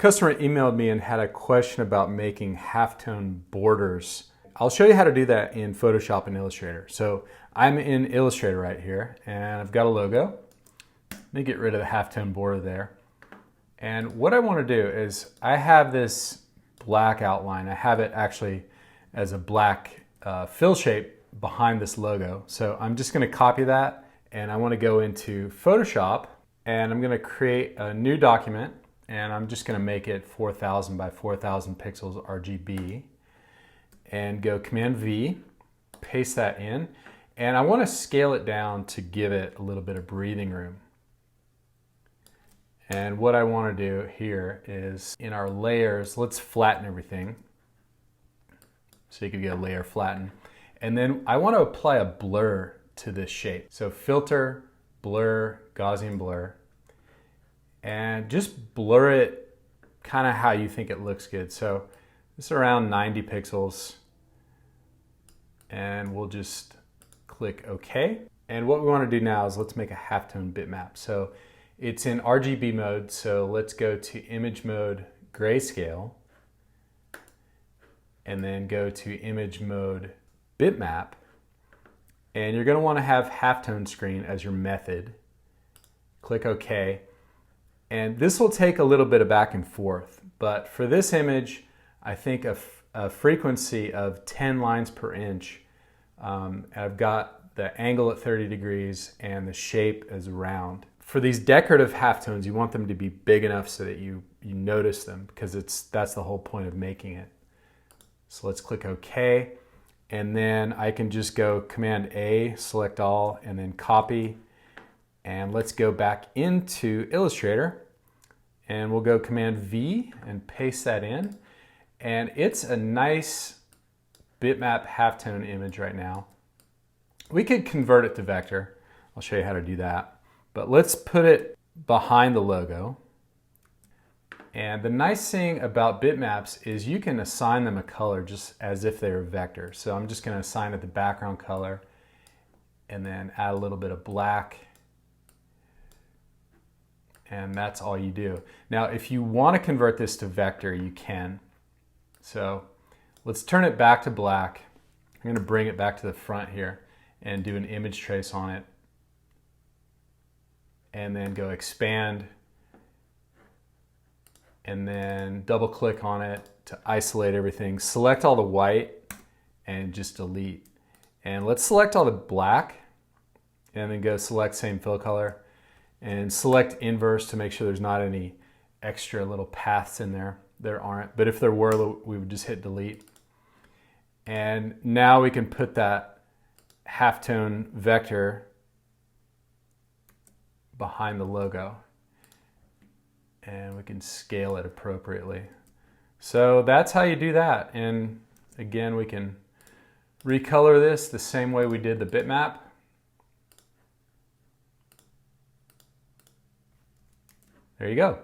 Customer emailed me and had a question about making halftone borders. I'll show you how to do that in Photoshop and Illustrator. So I'm in Illustrator right here and I've got a logo. Let me get rid of the halftone border there. And what I want to do is I have this black outline. I have it actually as a black fill shape behind this logo. So I'm just going to copy that and I want to go into Photoshop and I'm going to create a new document and I'm just going to make it 4000 by 4000 pixels RGB and go Command V, paste that in, and I want to scale it down to give it a little bit of breathing room. And what I want to do here is in our layers, let's flatten everything. So you can get a layer flatten. And then I want to apply a blur to this shape. So filter, blur, Gaussian blur, and just blur it kind of how you think it looks good. So it's around 90 pixels and we'll just click OK. And what we want to do now is let's make a halftone bitmap. So it's in RGB mode, so let's go to image mode grayscale and then go to image mode bitmap. And you're going to want to have halftone screen as your method. Click OK. And this will take a little bit of back and forth, but for this image, I think a frequency of 10 lines per inch. I've got the angle at 30 degrees and the shape is round. For these decorative halftones, you want them to be big enough so that you notice them, because that's the whole point of making it. So let's click OK, and then I can just go Command A, select all, and then copy. And let's go back into Illustrator and we'll go Command V and paste that in. And it's a nice bitmap halftone image right now. We could convert it to vector. I'll show you how to do that. But let's put it behind the logo. And the nice thing about bitmaps is you can assign them a color just as if they were vector. So I'm just going to assign it the background color and then add a little bit of black. And that's all you do. Now, if you want to convert this to vector, you can. So let's turn it back to black. I'm going to bring it back to the front here and do an image trace on it. And then go expand. And then double click on it to isolate everything. Select all the white and just delete. And let's select all the black and then go select same fill color. And select inverse to make sure there's not any extra little paths in there. There aren't, but if there were, we would just hit delete. And now we can put that halftone vector behind the logo. And we can scale it appropriately. So that's how you do that. And again, we can recolor this the same way we did the bitmap. There you go.